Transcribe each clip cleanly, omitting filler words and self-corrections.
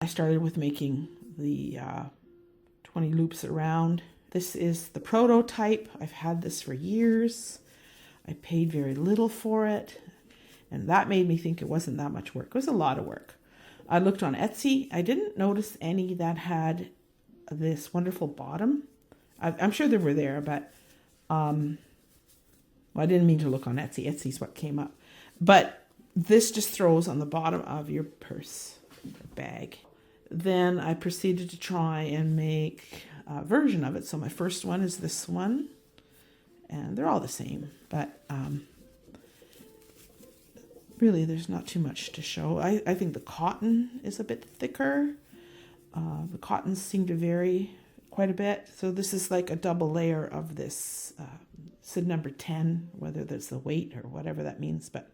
I started with making the 20 loops around. This is the prototype. I've had this for years. I paid very little for it, and that made me think it wasn't that much work. It was a lot of work. I looked on Etsy. I didn't notice any that had this wonderful bottom. I'm sure they were there, but well, I didn't mean to look on Etsy. Etsy's what came up. But this just throws on the bottom of your purse bag. Then I proceeded to try and make a version of it. So my first one is this one, and they're all the same, but really there's not too much to show. I think the cotton is a bit thicker. The cottons seem to vary quite a bit. So this is like a double layer of this SID number 10, whether that's the weight or whatever that means, but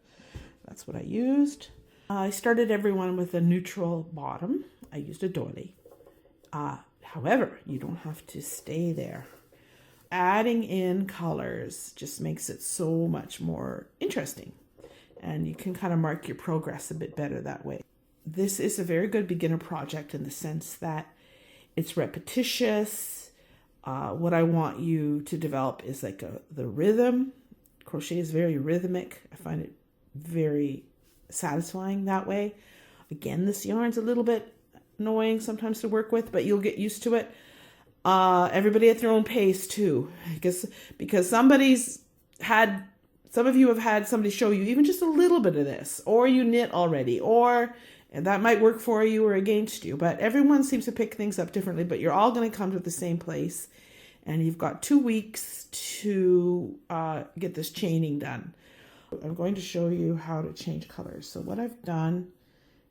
that's what I used. I started everyone with a neutral bottom. I used a doily. However, you don't have to stay there. Adding in colors just makes it so much more interesting, and you can kind of mark your progress a bit better that way. This is a very good beginner project in the sense that it's repetitious. What I want you to develop is like the rhythm. Crochet is very rhythmic. I find it very satisfying that way. Again, this yarn's a little bit annoying sometimes to work with, but you'll get used to it. Everybody at their own pace too, because some of you have had somebody show you even just a little bit of this, or you knit already, and that might work for you or against you, but everyone seems to pick things up differently, but you're all going to come to the same place, and you've got 2 weeks to get this chaining done. I'm going to show you how to change colors. So what I've done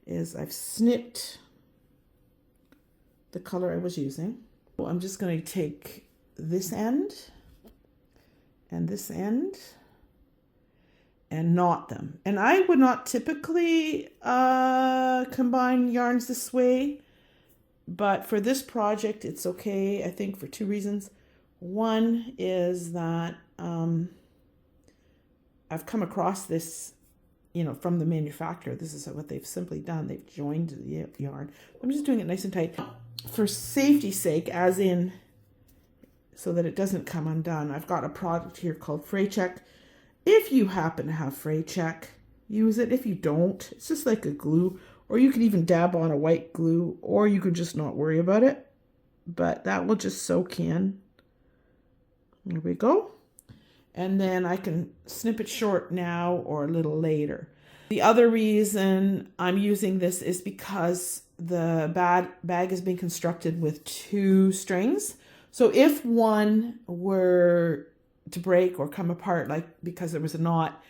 is I've snipped the color I was using. Well, I'm just going to take this end and this end and knot them. And I would not typically combine yarns this way, but for this project, it's okay, I think, for 2 reasons. One is that I've come across this, from the manufacturer. This is what they've simply done. They've joined the yarn. I'm just doing it nice and tight. For safety's sake, as in so that it doesn't come undone, I've got a product here called Fray Check. If you happen to have Fray Check, use it. If you don't, it's just like a glue, or you could even dab on a white glue, or you could just not worry about it. But that will just soak in. There we go. And then I can snip it short now or a little later. The other reason I'm using this is because the bag is being constructed with 2 strings. So if one were to break or come apart, like because there was a knot,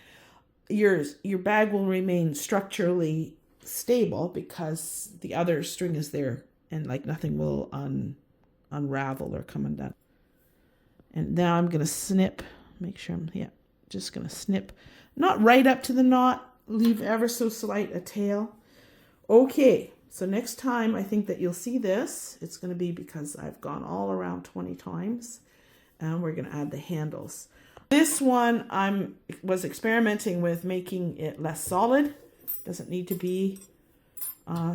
your bag will remain structurally stable because the other string is there, and like nothing will unravel or come undone. And now I'm going to snip. Make sure just going to snip, not right up to the knot, leave ever so slight a tail. Okay, so next time I think that you'll see this, it's going to be because I've gone all around 20 times, and we're going to add the handles. This one I was experimenting with making it less solid. Doesn't need to be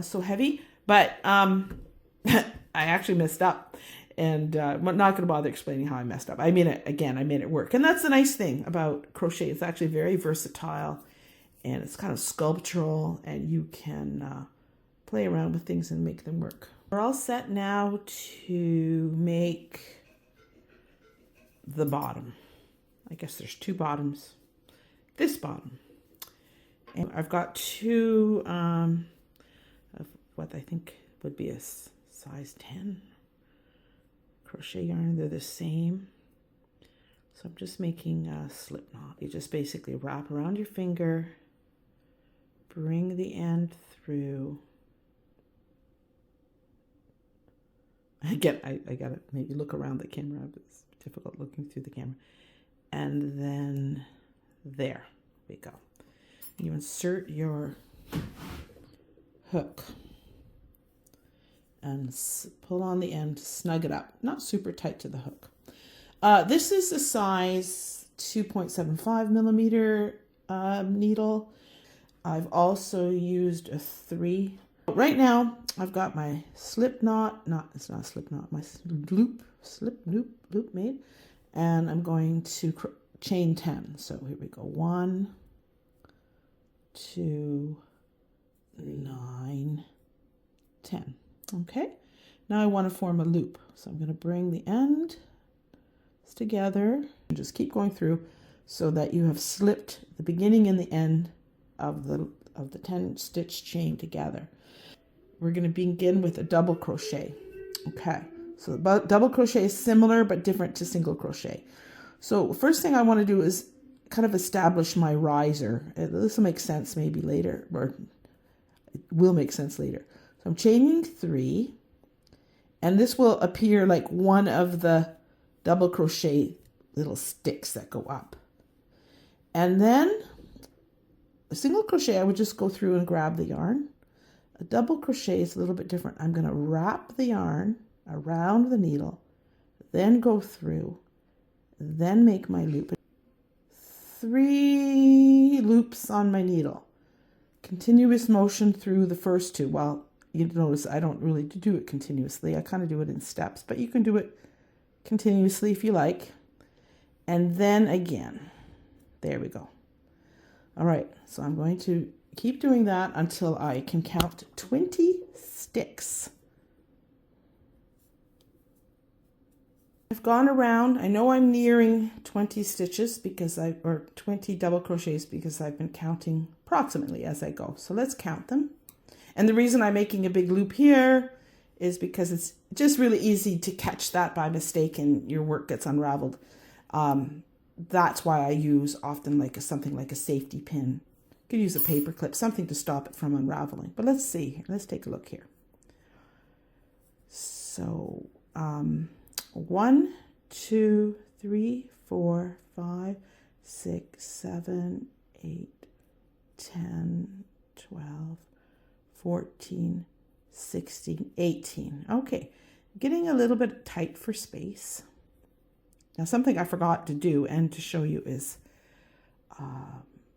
so heavy, but I actually messed up. And I'm not going to bother explaining how I messed up. I made it work. And that's the nice thing about crochet. It's actually very versatile, and it's kind of sculptural, and you can play around with things and make them work. We're all set now to make the bottom. I guess there's 2 bottoms. This bottom. And I've got 2 of what I think would be a size 10 crochet yarn. They're the same. So I'm just making a slip knot. You just basically wrap around your finger, bring the end through. Again, I gotta maybe look around the camera. It's difficult looking through the camera. And then there we go. You insert your hook and pull on the end to snug it up, not super tight to the hook. This is a size 2.75 millimeter needle. I've also used a 3 Right now I've got my slip knot, it's not a slip knot, my loop made, and I'm going to chain 10. So here we go, 1, 2, 9, 10. Okay, now I want to form a loop, so I'm going to bring the end together and just keep going through so that you have slipped the beginning and the end of the 10 stitch chain together. We're going to begin with a double crochet. Okay, so double crochet is similar but different to single crochet. So first thing I want to do is kind of establish my riser. This will make sense maybe later, or it will make sense later. So I'm chaining 3, and this will appear like one of the double crochet little sticks that go up. And then a single crochet, I would just go through and grab the yarn. A double crochet is a little bit different. I'm going to wrap the yarn around the needle, then go through, then make my loop. 3 loops on my needle. Continuous motion through the first 2. Well, you notice I don't really do it continuously. I kind of do it in steps, but you can do it continuously if you like. And then again. There we go. All right, so I'm going to keep doing that until I can count 20 sticks. I've gone around. I know I'm nearing 20 stitches or 20 double crochets because I've been counting approximately as I go. So let's count them. And the reason I'm making a big loop here is because it's just really easy to catch that by mistake and your work gets unraveled. That's why I use often something like a safety pin. You could use a paper clip, something to stop it from unraveling. But let's see. Let's take a look here. So 1, 2, 3, 4, 5, 6, 7, 8, 10, 12, 14, 16, 18. Okay, getting a little bit tight for space. Now something I forgot to do and to show you is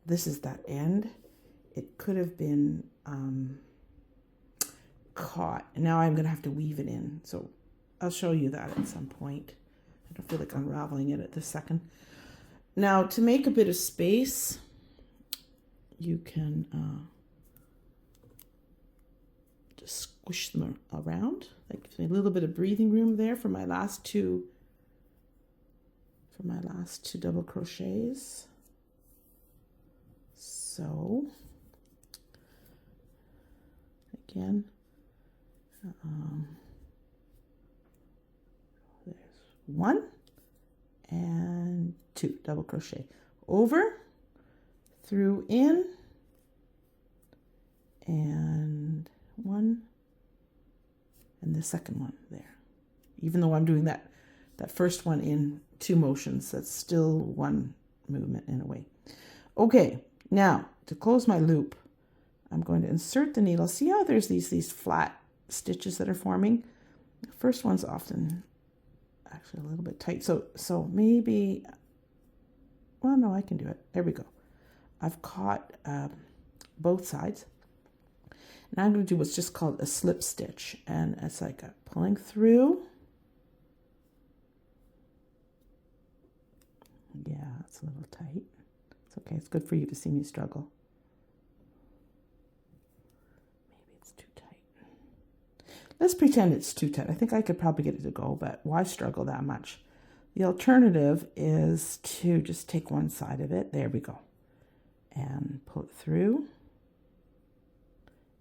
this is that end. It could have been caught. And now I'm going to have to weave it in. So I'll show you that at some point. I don't feel like unraveling it at this second. Now to make a bit of space, you can just squish them around. That gives me a little bit of breathing room there for my last two double crochets. So again, there's 1 and 2 double crochet over, through, in, and 1, and the second one there. Even though I'm doing that first one in 2 motions, that's still one movement in a way. Okay, now to close my loop, I'm going to insert the needle. See how there's these flat stitches that are forming? The first one's often actually a little bit tight. So maybe, well, no, I can do it. There we go. I've caught both sides. And I'm going to do what's just called a slip stitch. And it's like pulling through. Yeah, it's a little tight. It's okay. It's good for you to see me struggle. Maybe it's too tight. Let's pretend it's too tight. I think I could probably get it to go, but why struggle that much? The alternative is to just take one side of it. There we go. And pull it through.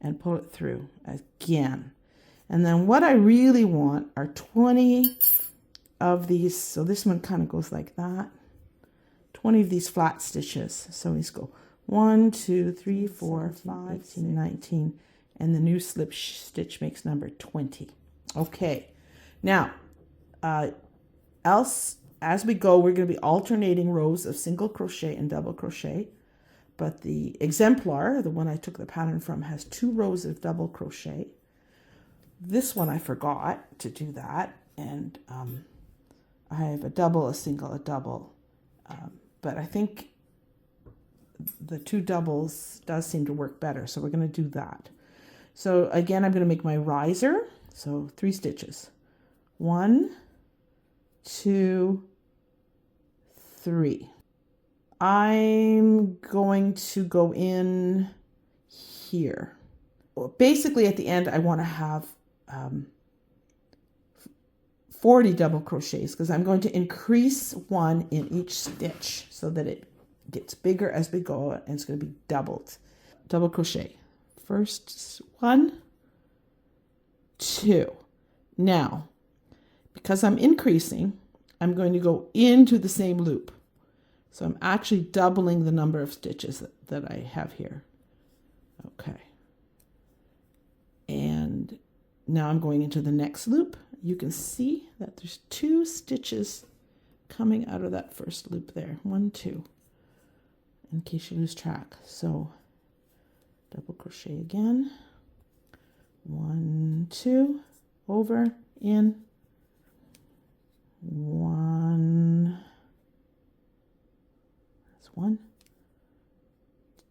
And pull it through again. And then what I really want are 20 of these. So this one kind of goes like that. 20 of these flat stitches. So let's go 1, 2, 3, 4, 5, 18, 19. And the new slip stitch makes number 20. Okay. Now, as we go, we're going to be alternating rows of single crochet and double crochet. But the exemplar, the one I took the pattern from, has 2 rows of double crochet. This one I forgot to do that. And I have a double, a single, a double. But I think the 2 doubles does seem to work better. So we're going to do that. So again, I'm going to make my riser. So 3 stitches. 1, 2, 3. I'm going to go in here. Basically at the end I want to have 40 double crochets because I'm going to increase 1 in each stitch so that it gets bigger as we go, and it's going to be doubled. Double crochet. First 1, 2. Now, because I'm increasing, I'm going to go into the same loop. So I'm actually doubling the number of stitches that I have here. Okay. And now I'm going into the next loop. You can see that there's 2 stitches coming out of that first loop there. 1, 2, in case you lose track. So double crochet again. 1, 2, over, in, 1, that's 1,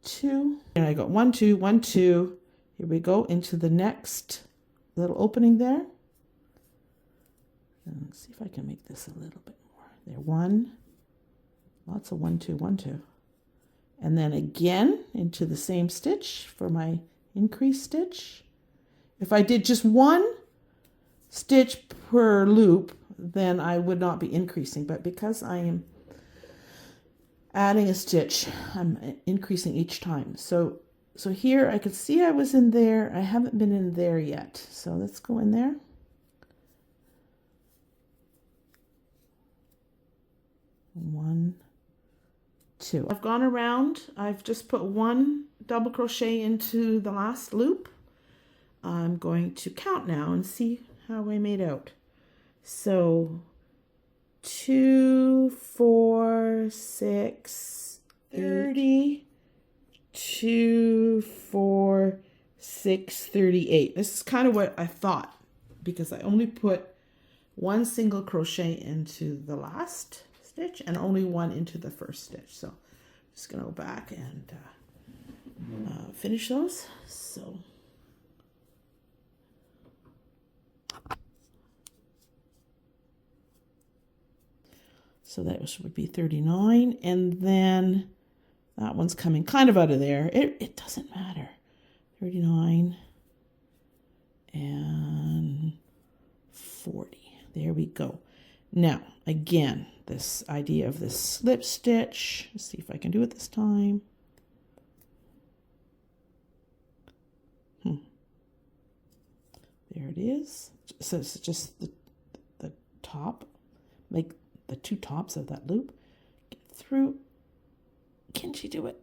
2, and I got 1, 2, 1, 2. Here we go into the next little opening there. And let's see if I can make this a little bit more. There, 1, lots of 1, 2, 1, 2. And then again into the same stitch for my increase stitch. If I did just 1 stitch per loop, then I would not be increasing. But because I am adding a stitch, I'm increasing each time. So here I could see I was in there. I haven't been in there yet. So let's go in there. One, 2. I've gone around. I've just put 1 double crochet into the last loop. I'm going to count now and see how I made out. So 2, 4, 6, 30, 2, 4, 6, 38. This is kind of what I thought because I only put 1 single crochet into the last stitch and only 1 into the first stitch. So I'm just going to go back and finish those. So that would be 39, and then that one's coming kind of out of there. It doesn't matter. 39 and 40. There we go. Now, again, this idea of this slip stitch. Let's see if I can do it this time. There it is. So it's just the top, like the 2 tops of that loop. Get through. Can she do it?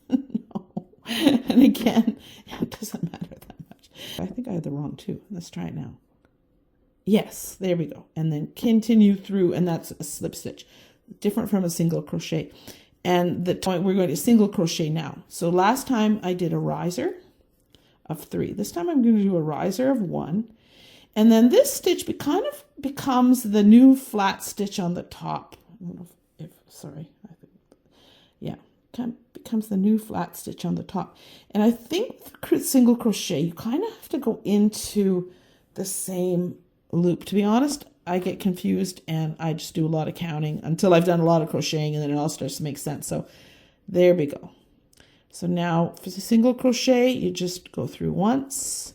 No. And again, it doesn't matter that much. I think I had the wrong 2. Let's try it now. Yes, there we go. And then continue through, and that's a slip stitch, different from a single crochet. And the point we're going to single crochet now. So last time I did a riser of 3. This time I'm going to do a riser of 1. And then this stitch kind of becomes the new flat stitch on the top. I don't know becomes the new flat stitch on the top. And I think for single crochet, you kind of have to go into the same loop. To be honest, I get confused and I just do a lot of counting until I've done a lot of crocheting, and then it all starts to make sense. So there we go. So now for the single crochet, you just go through once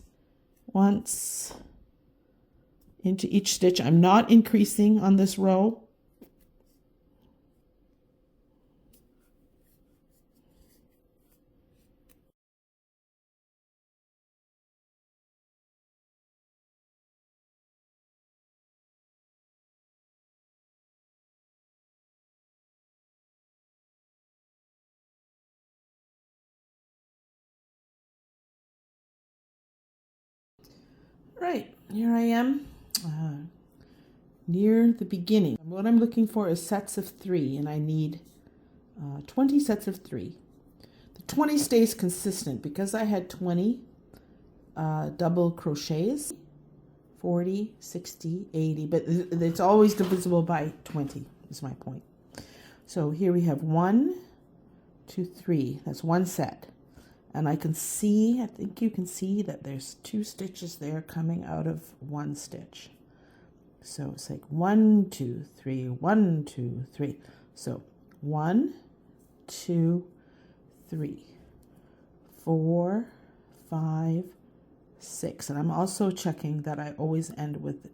into each stitch. I'm not increasing on this row. Right, here I am near the beginning. What I'm looking for is sets of 3, and I need 20 sets of 3. The 20 stays consistent because I had 20 double crochets, 40, 60, 80, but it's always divisible by 20 is my point. So here we have 1, 2, 3. That's 1 set. And I can see, I think you can see that there's 2 stitches there coming out of 1 stitch. So it's like 1, 2, 3, 1, 2, 3. So 1, 2, 3, 4, 5, 6. And I'm also checking that I always end with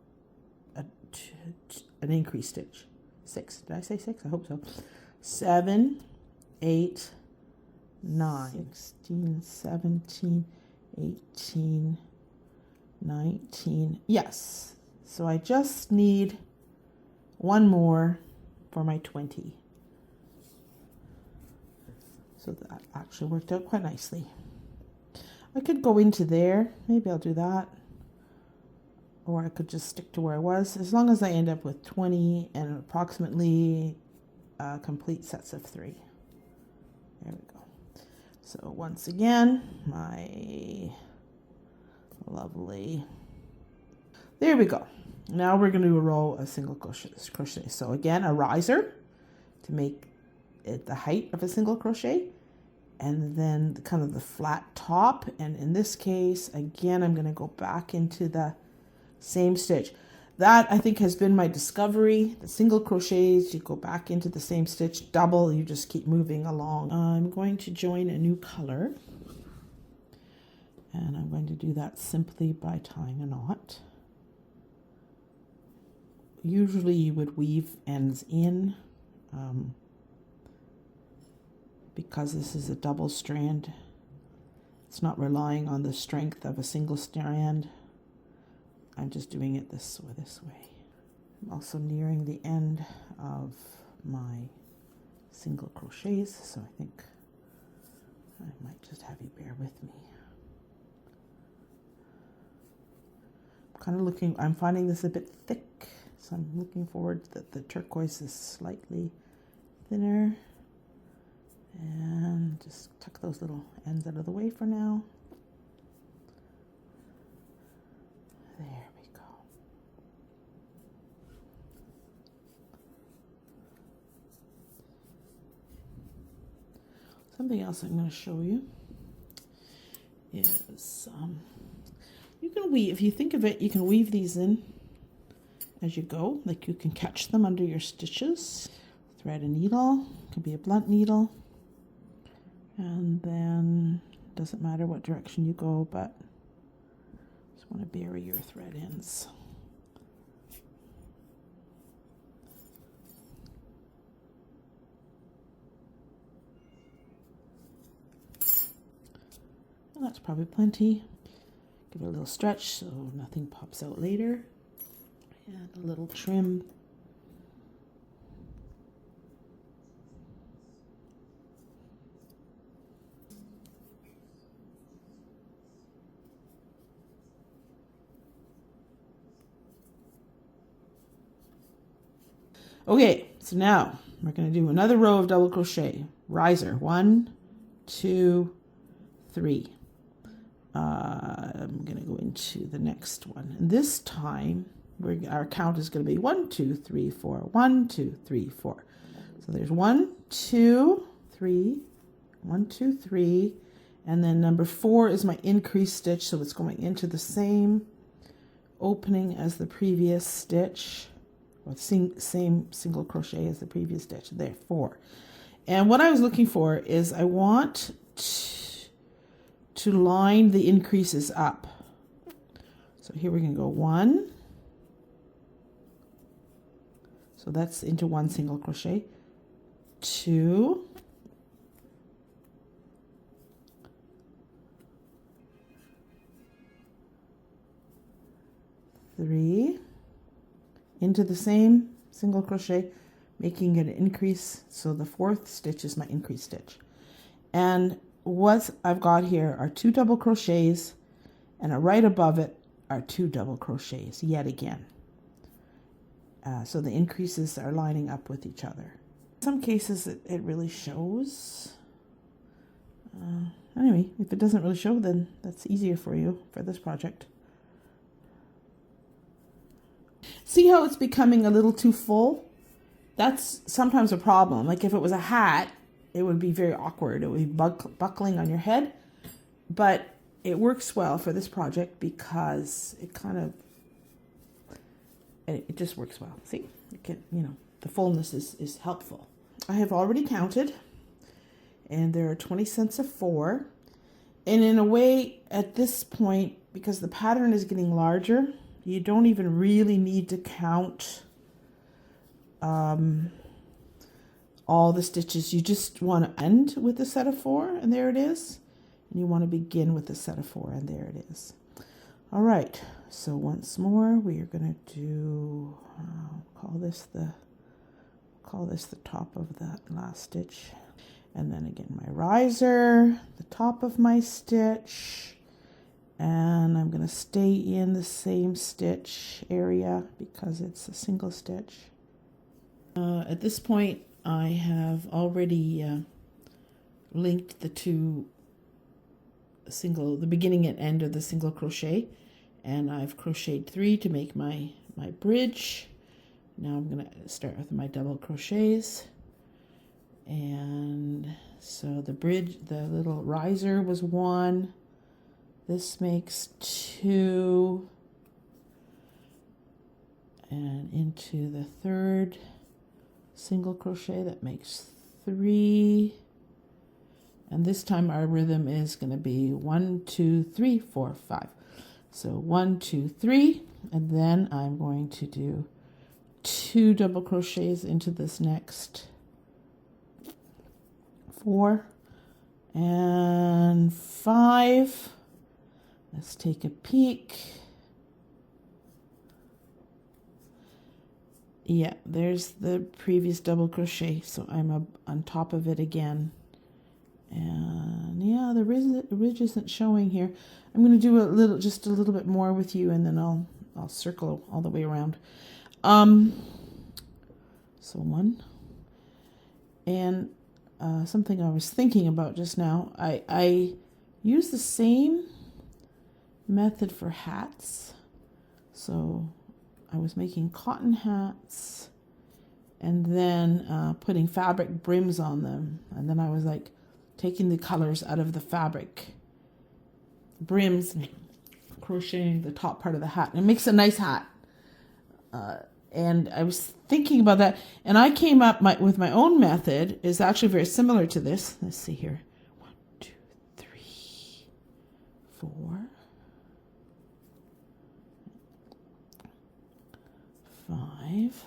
an increase stitch. 6. Did I say 6? I hope so. 7, 8, 9, 16, 17, 18, 19. Yes. So I just need 1 more for my 20. So that actually worked out quite nicely. I could go into there. Maybe I'll do that. Or I could just stick to where I was. As long as I end up with 20 and approximately complete sets of 3. There we go. So once again, my lovely, there we go. Now we're going to do a row of single crochet. So again, a riser to make it the height of a single crochet, and then kind of the flat top. And in this case, again, I'm going to go back into the same stitch. That, I think, has been my discovery. The single crochets, you go back into the same stitch, double, you just keep moving along. I'm going to join a new color, and I'm going to do that simply by tying a knot. Usually you would weave ends in, because this is a double strand. It's not relying on the strength of a single strand. I'm just doing it this way. I'm also nearing the end of my single crochets, so I think I might just have you bear with me. I'm finding this a bit thick, so I'm looking forward that the turquoise is slightly thinner. And just tuck those little ends out of the way for now. There we go. Something else I'm going to show you is you can weave, if you think of it, you can weave these in as you go. Like you can catch them under your stitches. Thread a needle, it could be a blunt needle. And then it doesn't matter what direction you go, but just want to bury your thread ends. And that's probably plenty. Give it a little stretch so nothing pops out later. And a little trim. Okay, so now we're going to do another row of double crochet. Riser, 1, 2, 3. I'm going to go into the next one. And this time, our count is going to be 1, 2, 3, 4. 1, 2, 3, 4. So there's 1, 2, 3, 1, 2, 3. And then number 4 is my increase stitch. So it's going into the same opening as the previous stitch. Or same single crochet as the previous stitch. There, 4. And what I was looking for is I want to line the increases up. So here we're going to go 1. So that's into 1 single crochet. 2. 3. Into the same single crochet, making an increase. So the 4th stitch is my increase stitch. And what I've got here are 2 double crochets, and right above it are 2 double crochets yet again. So the increases are lining up with each other. In some cases it really shows. Anyway, if it doesn't really show, then that's easier for you for this project. See how it's becoming a little too full? That's sometimes a problem. Like if it was a hat, it would be very awkward. It would be buckling on your head. but it works well for this project because it just works well. See, you can, the fullness is helpful. I have already counted, and there are 20 cents of 4. And in a way, at this point, because the pattern is getting larger, you don't even really need to count all the stitches. You just want to end with a set of 4, and there it is. And you want to begin with a set of 4, and there it is. All right, so once more, we are going to do, call this the top of that last stitch. And then again, my riser, the top of my stitch, and I'm going to stay in the same stitch area because it's a single stitch. At this point, I have already linked the the beginning and end of the single crochet, and I've crocheted 3 to make my bridge. Now I'm going to start with my double crochets. And so the bridge, the little riser was 1. This makes 2. And into the third single crochet, that makes 3. And this time our rhythm is going to be 1, 2, 3, 4, 5. So 1, 2, 3, and then I'm going to do 2 double crochets into this next 4 and 5. Let's take a peek. Yeah, there's the previous double crochet, so I'm up on top of it again. And yeah, the ridge isn't showing here. I'm going to do just a little bit more with you, and then I'll circle all the way around. So 1, and something I was thinking about just now. I use the same method for hats. So I was making cotton hats, and then putting fabric brims on them, and then I was like taking the colors out of the fabric brims and crocheting the top part of the hat. And it makes a nice hat. And I was thinking about that, and I came up with my own method. Is actually very similar to this. Let's see here. 1, 2, 3, 4, 5.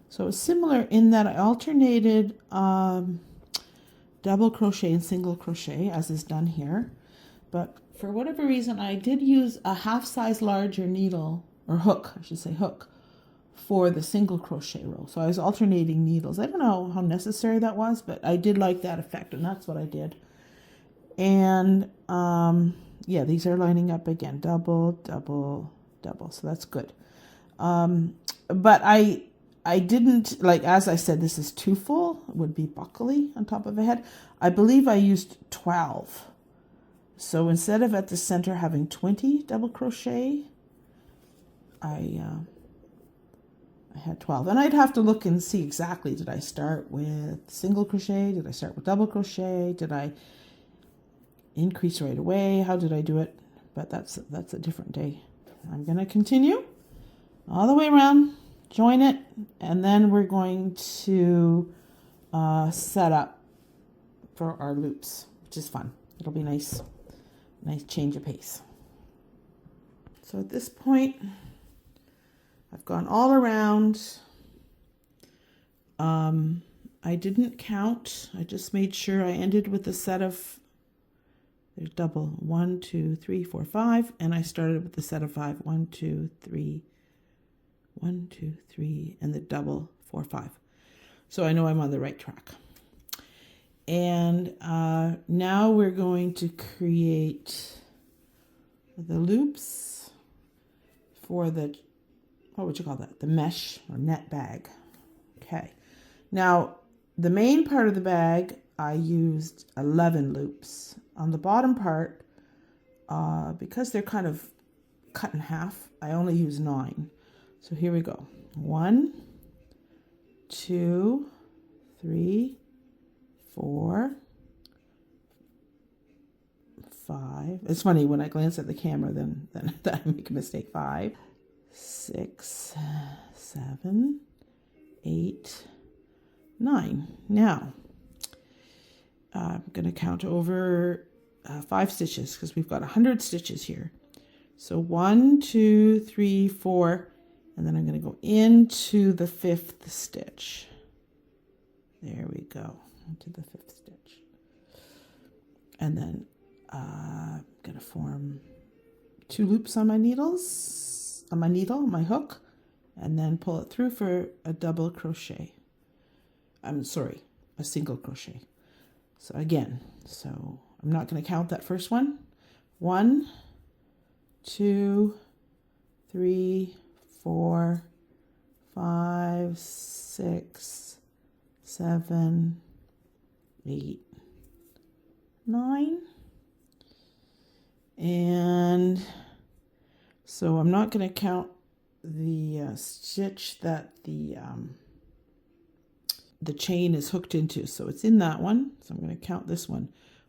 So it's similar in that I alternated double crochet and single crochet, as is done here. But for whatever reason, I did use a half size larger needle, or hook, I should say hook, for the single crochet row. So I was alternating needles. I don't know how necessary that was, but I did like that effect, and that's what I did. And yeah, these are lining up again, double, double, double. So that's good. But I didn't, like, as I said, this is too full. It would be buckly on top of a head. I believe I used 12. So instead of at the center having 20 double crochet, I had 12. And I'd have to look and see exactly, did I start with single crochet? Did I start with double crochet? Did I increase right away? How did I do it? But that's a different day. I'm going to continue all the way around, join it, and then we're going to set up for our loops, which is fun. It'll be nice change of pace. So at this point, I've gone all around. I didn't count. I just made sure I ended with a set of, there's double, 1, 2, 3, 4, 5, and I started with the set of 5, 1, 2, 3, 1, 2, 3, and the double 4, 5. So I know I'm on the right track. And now we're going to create the loops for the, what would you call that? The mesh or net bag. Okay. Now, the main part of the bag, I used 11 loops. On the bottom part, because they're kind of cut in half, I only use 9. So here we go. 1, 2, 3, 4, 5. It's funny when I glance at the camera, then I make a mistake. 5, 6, 7, 8, 9. Now I'm going to count over 5 stitches because we've got 100 stitches here. So 1, 2, 3, 4, and then I'm going to go into the 5th stitch. There we go, into the 5th stitch. And then I'm going to form 2 loops on my needles, on my hook, and then pull it through for a double crochet. A single crochet. So again, I'm not going to count that first one. 1, 2, 3, 4, 5, 6, 7, 8, 9. And so I'm not going to count the stitch that the chain is hooked into. So it's in that one. So I'm going to count this one.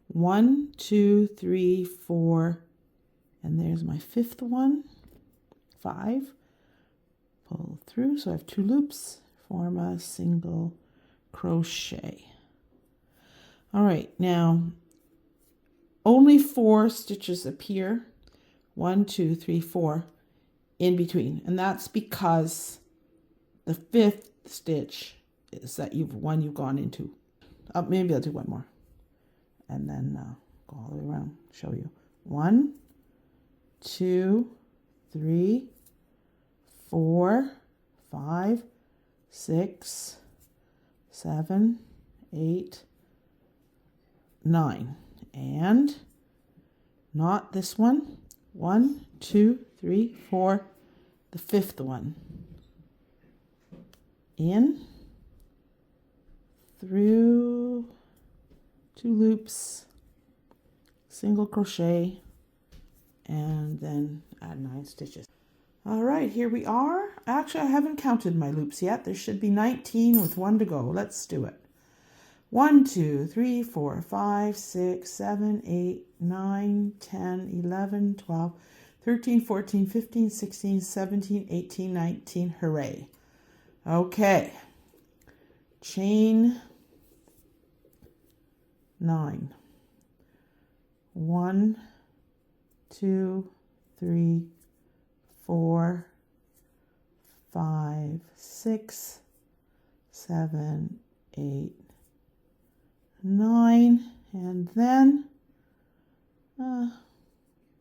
1, 2, 3, 4, and there's my 5th one. 5. Pull through. So I have 2 loops. Form a single crochet. All right, now only 4 stitches appear. 1, 2, 3, 4 in between, and that's because the 5th stitch is that you've gone into. Maybe I'll do one more, and then go all the way around. Show you. 1, 2, 3, 4, 5, 6, 7, 8, 9, and not this one. 1, 2, 3, 4, the 5th one. In, through, 2 loops, single crochet, and then add 9 stitches. All right, here we are. Actually, I haven't counted my loops yet. There should be 19 with 1 to go. Let's do it. 1, 2, 3, 4, 5, 6, 7, 8, 9, 10, 11, 12, 13, 14, 15, 16, 17, 18, 19. Hooray. Okay. Chain 9. 1, 2, 3, 4, 5, 6, 7, 8, 9, and then go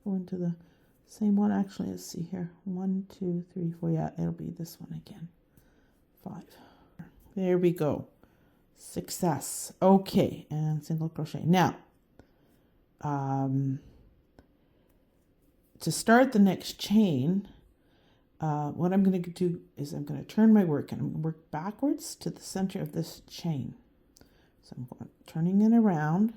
into the same one. Actually, let's see here. 1, 2, 3, 4. Yeah, it'll be this one again. 5. There we go. Success. Okay, and single crochet. Now, to start the next chain, what I'm going to do is I'm going to turn my work and I'm going to work backwards to the center of this chain. So I'm turning it around,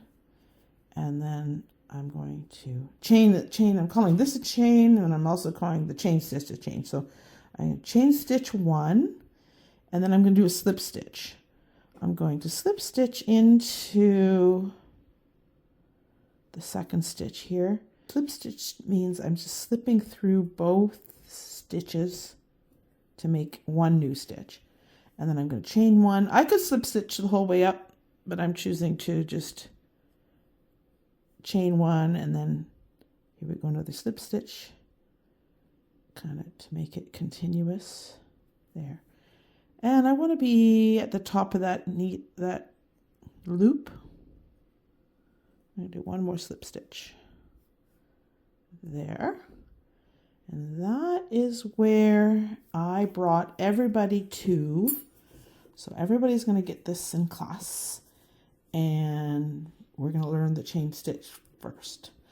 and then I'm going to chain the chain. I'm calling this a chain, and I'm also calling the chain stitch a chain. So I'm going to chain stitch 1, and then I'm going to do a slip stitch. I'm going to slip stitch into the 2nd stitch here. Slip stitch means I'm just slipping through both stitches to make 1 new stitch. And then I'm going to chain 1. I could slip stitch the whole way up, but I'm choosing to just chain 1, and then here we go, another slip stitch, kind of to make it continuous there. And I want to be at the top of that loop. I'm going to do 1 more slip stitch there. And that is where I brought everybody to. So everybody's going to get this in class, and we're going to learn the chain stitch first.